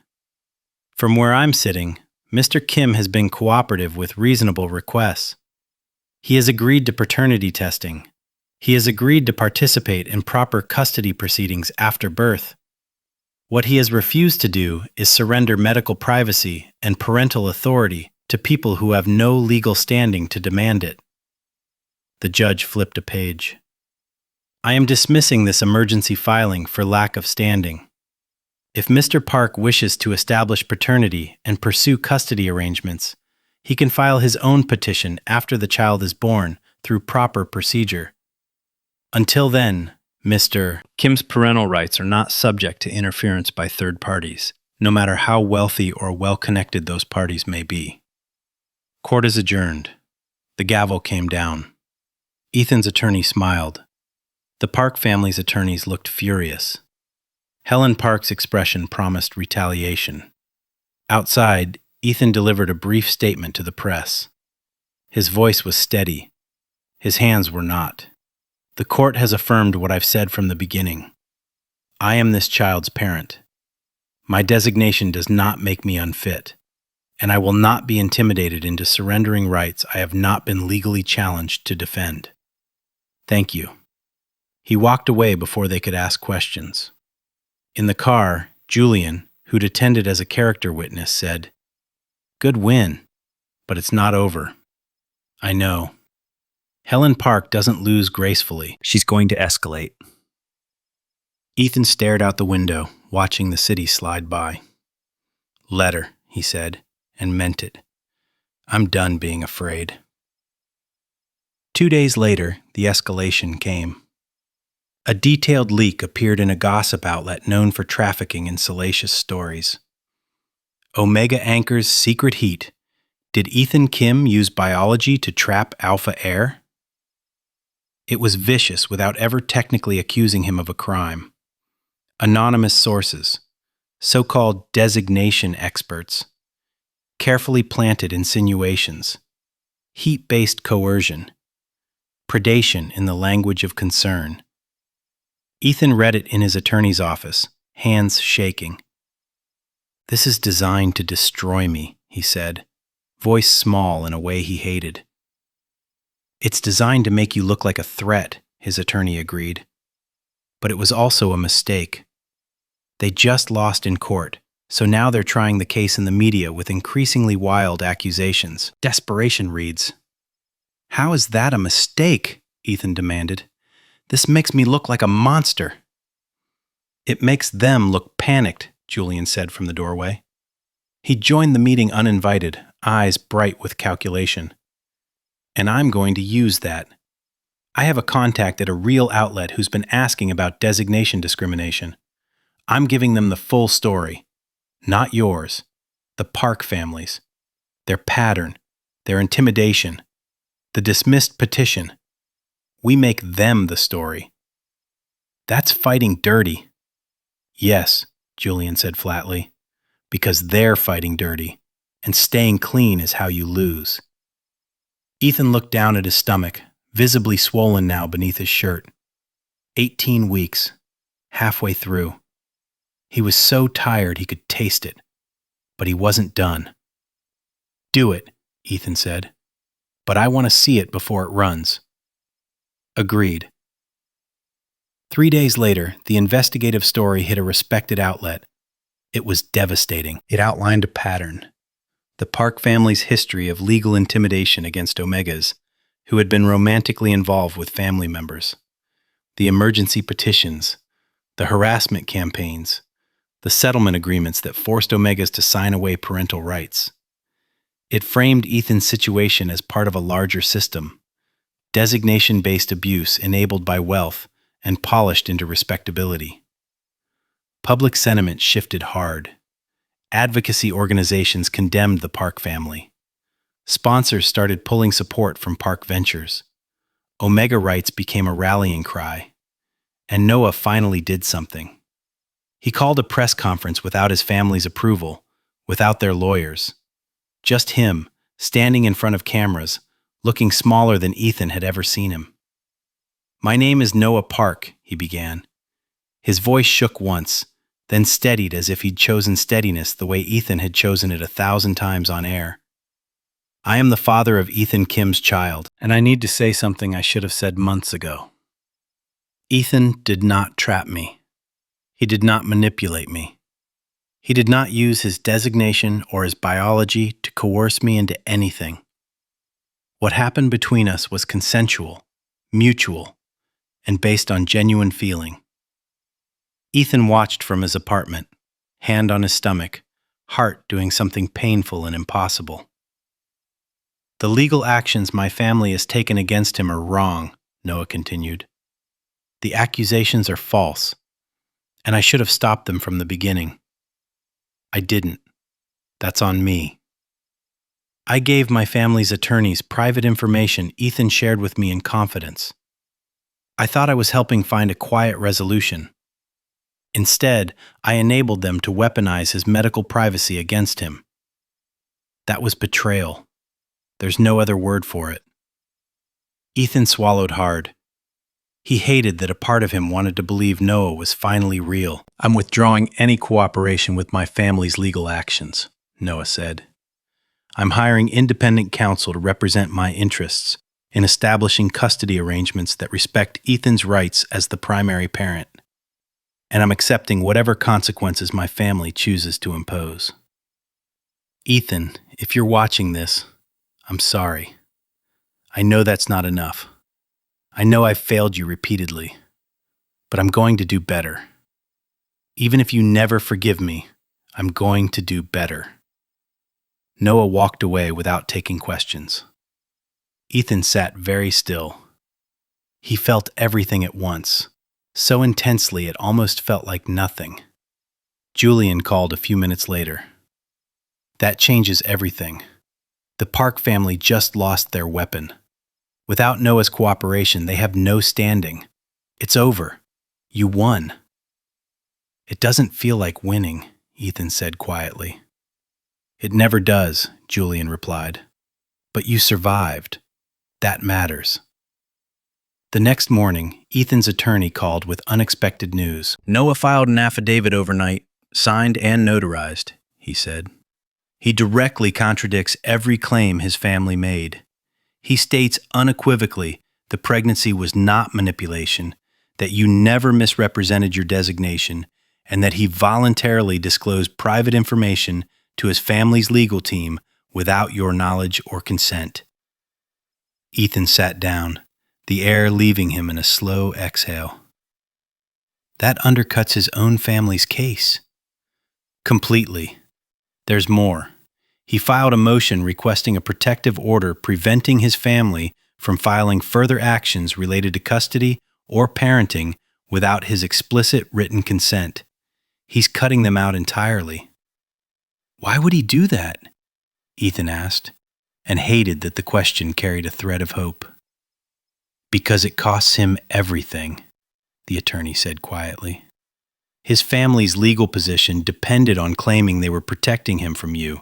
From where I'm sitting, Mr. Kim has been cooperative with reasonable requests. He has agreed to paternity testing. He has agreed to participate in proper custody proceedings after birth. What he has refused to do is surrender medical privacy and parental authority to people who have no legal standing to demand it. The judge flipped a page. I am dismissing this emergency filing for lack of standing. If Mr. Park wishes to establish paternity and pursue custody arrangements, he can file his own petition after the child is born through proper procedure. Until then, Mr. Kim's parental rights are not subject to interference by third parties, no matter how wealthy or well-connected those parties may be. Court is adjourned. The gavel came down. Ethan's attorney smiled. The Park family's attorneys looked furious. Helen Park's expression promised retaliation. Outside, Ethan delivered a brief statement to the press. His voice was steady. His hands were not. The court has affirmed what I've said from the beginning. I am this child's parent. My designation does not make me unfit, and I will not be intimidated into surrendering rights I have not been legally challenged to defend. Thank you. He walked away before they could ask questions. In the car, Julian, who'd attended as a character witness, said, "Good win, but it's not over." I know. Helen Park doesn't lose gracefully. She's going to escalate. Ethan stared out the window, watching the city slide by. Let her, he said, and meant it. I'm done being afraid. 2 days later, the escalation came. A detailed leak appeared in a gossip outlet known for trafficking in salacious stories. Omega Anchor's secret heat. Did Ethan Kim use biology to trap Alpha Heir? It was vicious without ever technically accusing him of a crime. Anonymous sources, so-called designation experts, carefully planted insinuations, heat-based coercion, predation in the language of concern. Ethan read it in his attorney's office, hands shaking. This is designed to destroy me, he said, voice small in a way he hated. It's designed to make you look like a threat, his attorney agreed. But it was also a mistake. They just lost in court, so now they're trying the case in the media with increasingly wild accusations. Desperation reads. How is that a mistake? Ethan demanded. This makes me look like a monster. It makes them look panicked, Julian said from the doorway. He joined the meeting uninvited, eyes bright with calculation. And I'm going to use that. I have a contact at a real outlet who's been asking about designation discrimination. I'm giving them the full story. Not yours. The Park family's. Their pattern. Their intimidation. The dismissed petition. We make them the story. That's fighting dirty. Yes, Julian said flatly. because they're fighting dirty, and staying clean is how you lose. Ethan looked down at his stomach, visibly swollen now beneath his shirt. 18 weeks, halfway through. He was so tired he could taste it, but he wasn't done. "Do it," Ethan said, "but I want to see it before it runs." Agreed. 3 days later, the investigative story hit a respected outlet. It was devastating. It outlined a pattern. The Park family's history of legal intimidation against Omegas, who had been romantically involved with family members. The emergency petitions, the harassment campaigns, the settlement agreements that forced Omegas to sign away parental rights. It framed Ethan's situation as part of a larger system, designation-based abuse enabled by wealth and polished into respectability. Public sentiment shifted hard. Advocacy organizations condemned the Park family. Sponsors started pulling support from Park Ventures. Omega rights became a rallying cry. And Noah finally did something. He called a press conference without his family's approval, without their lawyers. Just him, standing in front of cameras, looking smaller than Ethan had ever seen him. "My name is Noah Park," he began. His voice shook once, then steadied as if he'd chosen steadiness the way Ethan had chosen it 1,000 times on air. "I am the father of Ethan Kim's child, and I need to say something I should have said months ago. Ethan did not trap me. He did not manipulate me. He did not use his designation or his biology to coerce me into anything. What happened between us was consensual, mutual, and based on genuine feeling." Ethan watched from his apartment, hand on his stomach, heart doing something painful and impossible. "The legal actions my family has taken against him are wrong," Noah continued. "The accusations are false, and I should have stopped them from the beginning. I didn't. That's on me. I gave my family's attorneys private information Ethan shared with me in confidence. I thought I was helping find a quiet resolution. Instead, I enabled them to weaponize his medical privacy against him. That was betrayal. There's no other word for it." Ethan swallowed hard. He hated that a part of him wanted to believe Noah was finally real. "I'm withdrawing any cooperation with my family's legal actions," Noah said. "I'm hiring independent counsel to represent my interests in establishing custody arrangements that respect Ethan's rights as the primary parent. And I'm accepting whatever consequences my family chooses to impose. Ethan, if you're watching this, I'm sorry. I know that's not enough. I know I've failed you repeatedly, but I'm going to do better. Even if you never forgive me, I'm going to do better." Noah walked away without taking questions. Ethan sat very still. He felt everything at once, so intensely it almost felt like nothing. Julian called a few minutes later. "That changes everything. The Park family just lost their weapon. Without Noah's cooperation, they have no standing. It's over. You won." "It doesn't feel like winning," Ethan said quietly. "It never does," Julian replied. "But you survived. That matters." The next morning, Ethan's attorney called with unexpected news. "Noah filed an affidavit overnight, signed and notarized," he said. "He directly contradicts every claim his family made. He states unequivocally the pregnancy was not manipulation, that you never misrepresented your designation, and that he voluntarily disclosed private information to his family's legal team without your knowledge or consent." Ethan sat down, the air leaving him in a slow exhale. That undercuts his own family's case. Completely. There's more. He filed a motion requesting a protective order preventing his family from filing further actions related to custody or parenting without his explicit written consent. He's cutting them out entirely. "Why would he do that?" Ethan asked, and hated that the question carried a thread of hope. "Because it costs him everything," the attorney said quietly. His family's legal position depended on claiming they were protecting him from you.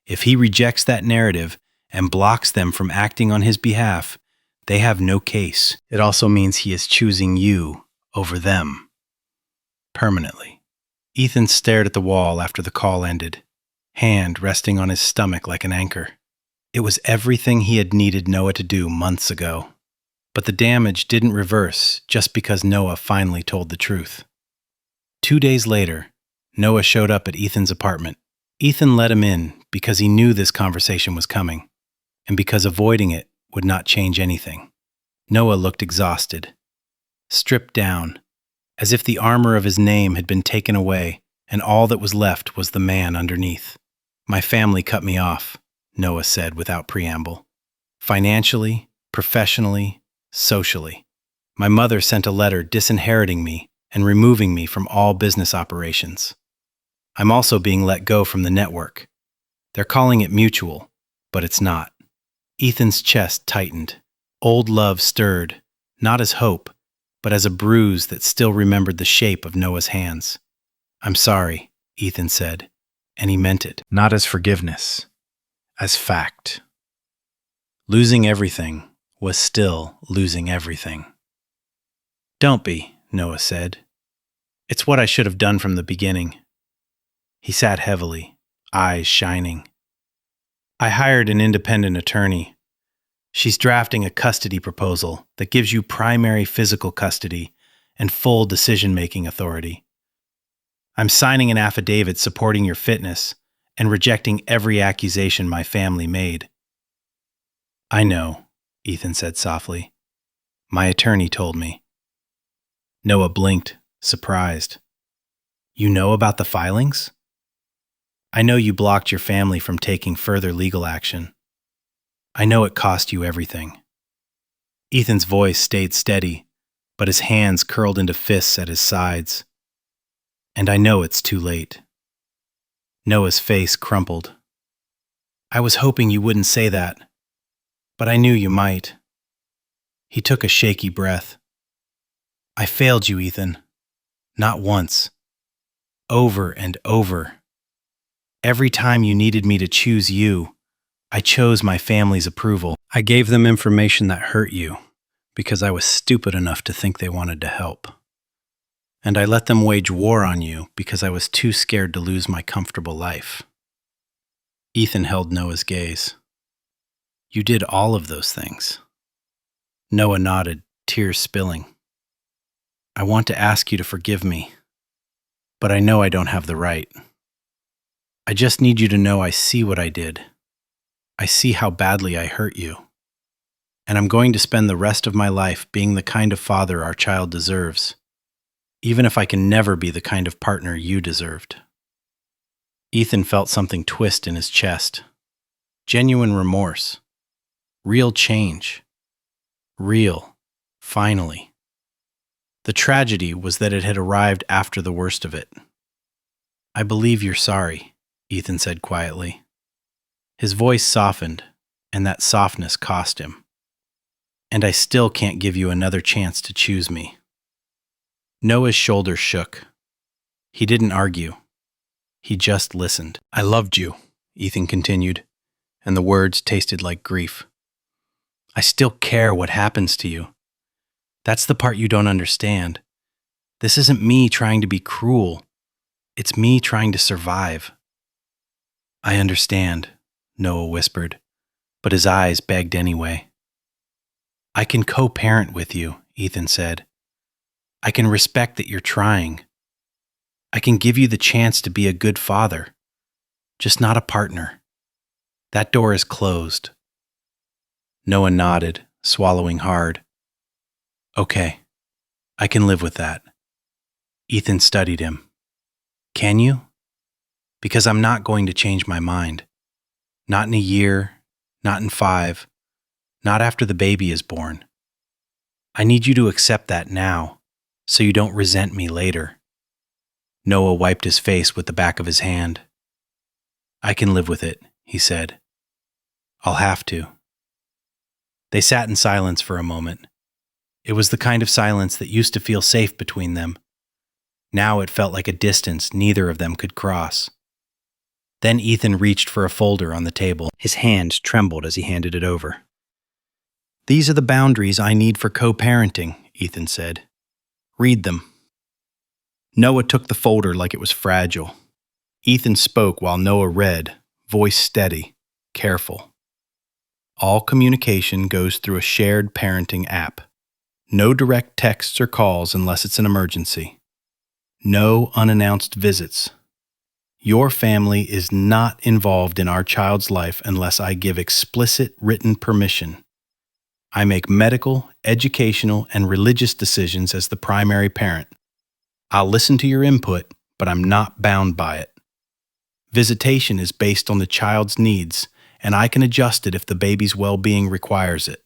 If he rejects that narrative and blocks them from acting on his behalf, they have no case. It also means he is choosing you over them. Permanently. Ethan stared at the wall after the call ended, hand resting on his stomach like an anchor. It was everything he had needed Noah to do months ago. But the damage didn't reverse just because Noah finally told the truth. 2 days later, Noah showed up at Ethan's apartment. Ethan let him in because he knew this conversation was coming, and because avoiding it would not change anything. Noah looked exhausted, stripped down, as if the armor of his name had been taken away and all that was left was the man underneath. "My family cut me off," Noah said without preamble. "Financially, professionally, socially. My mother sent a letter disinheriting me and removing me from all business operations. I'm also being let go from the network. They're calling it mutual, but it's not." Ethan's chest tightened. Old love stirred, not as hope, but as a bruise that still remembered the shape of Noah's hands. "I'm sorry," Ethan said, and he meant it, not as forgiveness, as fact. Losing everything was still losing everything. "Don't be," Noah said. "It's what I should have done from the beginning." He sat heavily, eyes shining. "I hired an independent attorney. She's drafting a custody proposal that gives you primary physical custody and full decision-making authority. I'm signing an affidavit supporting your fitness and rejecting every accusation my family made." "I know," Ethan said softly. "My attorney told me." Noah blinked, surprised. "You know about the filings?" "I know you blocked your family from taking further legal action. I know it cost you everything." Ethan's voice stayed steady, but his hands curled into fists at his sides. "And I know it's too late." Noah's face crumpled. "I was hoping you wouldn't say that, but I knew you might." He took a shaky breath. "I failed you, Ethan. Not once. Over and over. Every time you needed me to choose you, I chose my family's approval. I gave them information that hurt you because I was stupid enough to think they wanted to help. And I let them wage war on you because I was too scared to lose my comfortable life." Ethan held Noah's gaze. "You did all of those things." Noah nodded, tears spilling. "I want to ask you to forgive me, but I know I don't have the right. I just need you to know I see what I did. I see how badly I hurt you. And I'm going to spend the rest of my life being the kind of father our child deserves, even if I can never be the kind of partner you deserved." Ethan felt something twist in his chest. Genuine remorse. Real change. Real, finally. The tragedy was that it had arrived after the worst of it. "I believe you're sorry," Ethan said quietly. His voice softened, and that softness cost him. "And I still can't give you another chance to choose me." Noah's shoulders shook. He didn't argue. He just listened. "I loved you," Ethan continued, and the words tasted like grief. "I still care what happens to you. That's the part you don't understand. This isn't me trying to be cruel. It's me trying to survive." "I understand," Noah whispered, but his eyes begged anyway. "I can co-parent with you," Ethan said. "I can respect that you're trying. I can give you the chance to be a good father, just not a partner. That door is closed." Noah nodded, swallowing hard. "Okay, I can live with that." Ethan studied him. "Can you? Because I'm not going to change my mind. Not in a year, not in 5, not after the baby is born. I need you to accept that now, so you don't resent me later." Noah wiped his face with the back of his hand. "I can live with it," he said. "I'll have to." They sat in silence for a moment. It was the kind of silence that used to feel safe between them. Now it felt like a distance neither of them could cross. Then Ethan reached for a folder on the table. His hand trembled as he handed it over. "These are the boundaries I need for co-parenting," Ethan said. "Read them." Noah took the folder like it was fragile. Ethan spoke while Noah read, voice steady, careful. "All communication goes through a shared parenting app. No direct texts or calls unless it's an emergency. No unannounced visits. Your family is not involved in our child's life unless I give explicit written permission. I make medical, educational, and religious decisions as the primary parent. I'll listen to your input, but I'm not bound by it. Visitation is based on the child's needs, and I can adjust it if the baby's well-being requires it.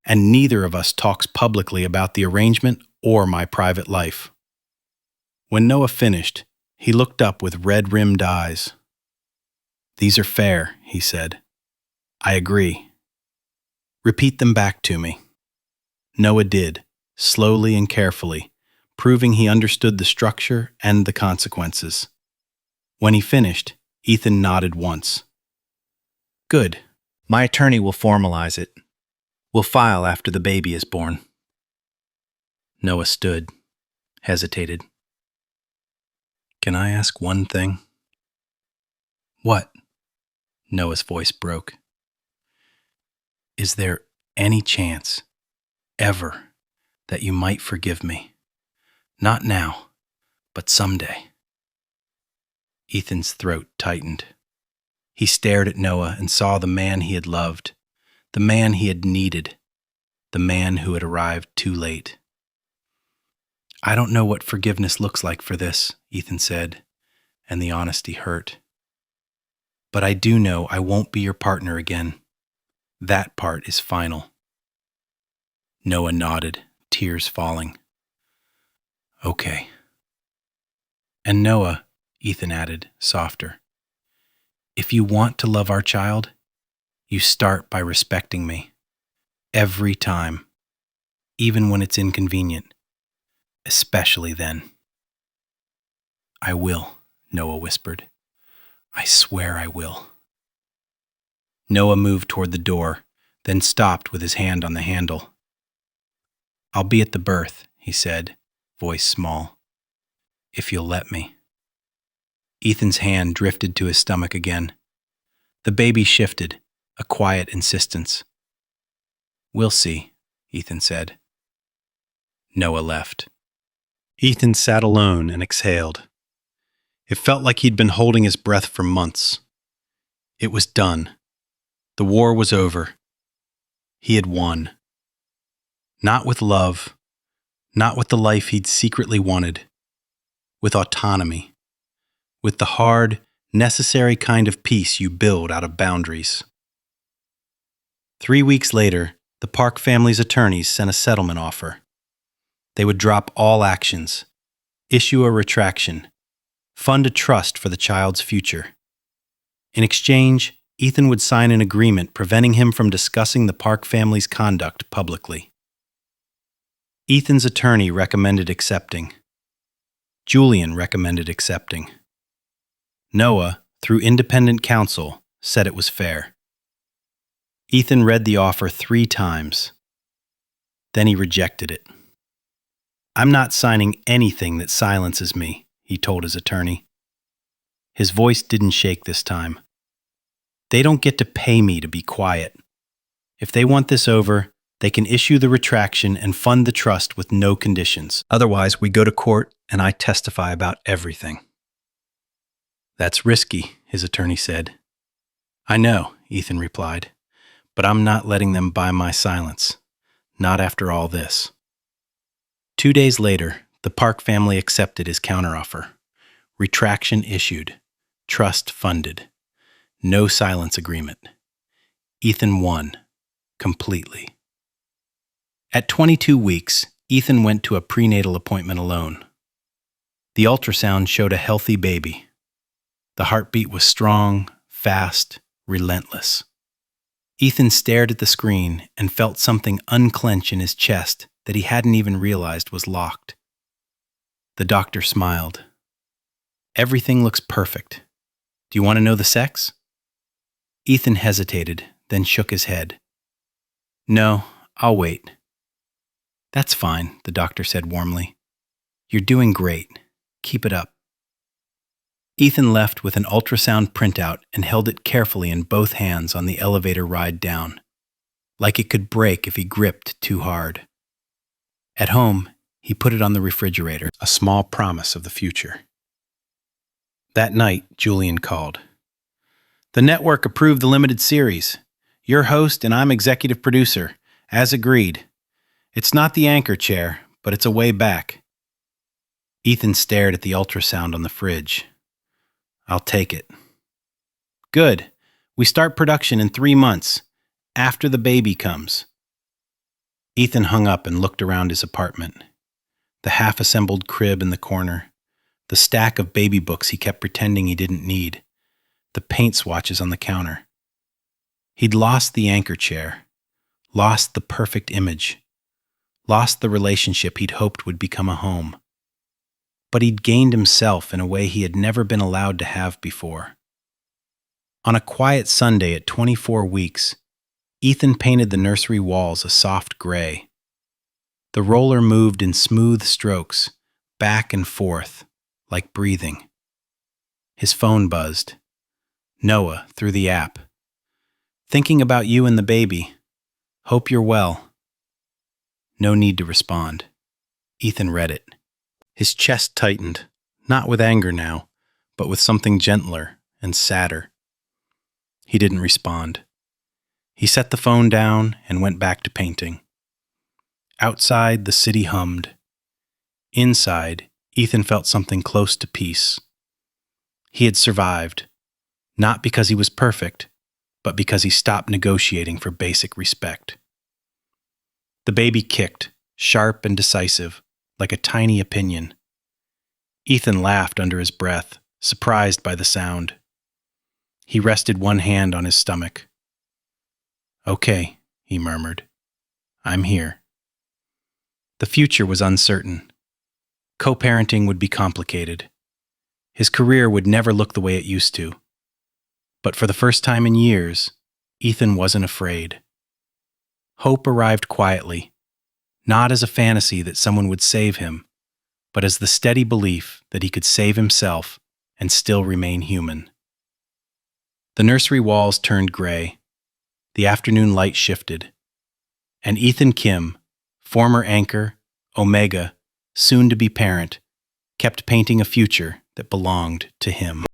And neither of us talks publicly about the arrangement or my private life." When Noah finished, he looked up with red-rimmed eyes. "These are fair," he said. "I agree. Repeat them back to me." Noah did, slowly and carefully, proving he understood the structure and the consequences. When he finished, Ethan nodded once. "Good. My attorney will formalize it. We'll file after the baby is born." Noah stood, hesitated. "Can I ask one thing?" "What?" Noah's voice broke. "Is there any chance, ever, that you might forgive me? Not now, but someday." Ethan's throat tightened. He stared at Noah and saw the man he had loved, the man he had needed, the man who had arrived too late. "I don't know what forgiveness looks like for this," Ethan said, and the honesty hurt. "But I do know I won't be your partner again. That part is final." Noah nodded, tears falling. "Okay." "And Noah," Ethan added, softer, "if you want to love our child, you start by respecting me. Every time. Even when it's inconvenient. Especially then." "I will," Noah whispered. "I swear I will." Noah moved toward the door, then stopped with his hand on the handle. "I'll be at the birth," he said, voice small. "If you'll let me." Ethan's hand drifted to his stomach again. The baby shifted, a quiet insistence. "We'll see," Ethan said. Noah left. Ethan sat alone and exhaled. It felt like he'd been holding his breath for months. It was done. The war was over. He had won. Not with love, not with the life he'd secretly wanted, with autonomy, with the hard, necessary kind of peace you build out of boundaries. 3 weeks later, the Park family's attorneys sent a settlement offer. They would drop all actions, issue a retraction, fund a trust for the child's future. In exchange, Ethan would sign an agreement preventing him from discussing the Park family's conduct publicly. Ethan's attorney recommended accepting. Julian recommended accepting. Noah, through independent counsel, said it was fair. Ethan read the offer 3 times. Then he rejected it. "I'm not signing anything that silences me," he told his attorney. His voice didn't shake this time. "They don't get to pay me to be quiet. If they want this over, they can issue the retraction and fund the trust with no conditions. Otherwise, we go to court and I testify about everything." "That's risky," his attorney said. "I know," Ethan replied, "but I'm not letting them buy my silence. Not after all this." 2 days later, the Park family accepted his counteroffer. Retraction issued. Trust funded. No silence agreement. Ethan won. Completely. At 22 weeks, Ethan went to a prenatal appointment alone. The ultrasound showed a healthy baby. The heartbeat was strong, fast, relentless. Ethan stared at the screen and felt something unclench in his chest that he hadn't even realized was locked. The doctor smiled. Everything looks perfect. Do you want to know the sex? Ethan hesitated, then shook his head. No, I'll wait. That's fine, the doctor said warmly. You're doing great. Keep it up. Ethan left with an ultrasound printout and held it carefully in both hands on the elevator ride down, like it could break if he gripped too hard. At home, he put it on the refrigerator, a small promise of the future. That night, Julian called. The network approved the limited series. You're host and I'm executive producer, as agreed. It's not the anchor chair, but it's a way back. Ethan stared at the ultrasound on the fridge. I'll take it. Good. We start production in 3 months, after the baby comes. Ethan hung up and looked around his apartment. The half-assembled crib in the corner, the stack of baby books he kept pretending he didn't need, the paint swatches on the counter. He'd lost the anchor chair, lost the perfect image, lost the relationship he'd hoped would become a home. But he'd gained himself in a way he had never been allowed to have before. On a quiet Sunday at 24 weeks, Ethan painted the nursery walls a soft gray. The roller moved in smooth strokes, back and forth, like breathing. His phone buzzed. Noah, through the app. Thinking about you and the baby. Hope you're well. No need to respond. Ethan read it. His chest tightened, not with anger now, but with something gentler and sadder. He didn't respond. He set the phone down and went back to painting. Outside, the city hummed. Inside, Ethan felt something close to peace. He had survived, not because he was perfect, but because he stopped negotiating for basic respect. The baby kicked, sharp and decisive, like a tiny opinion. Ethan laughed under his breath, surprised by the sound. He rested one hand on his stomach. Okay, he murmured. I'm here. The future was uncertain. Co-parenting would be complicated. His career would never look the way it used to. But for the first time in years, Ethan wasn't afraid. Hope arrived quietly, not as a fantasy that someone would save him, but as the steady belief that he could save himself and still remain human. The nursery walls turned gray. The afternoon light shifted. And Ethan Kim, former anchor, Omega, soon-to-be parent, kept painting a future that belonged to him.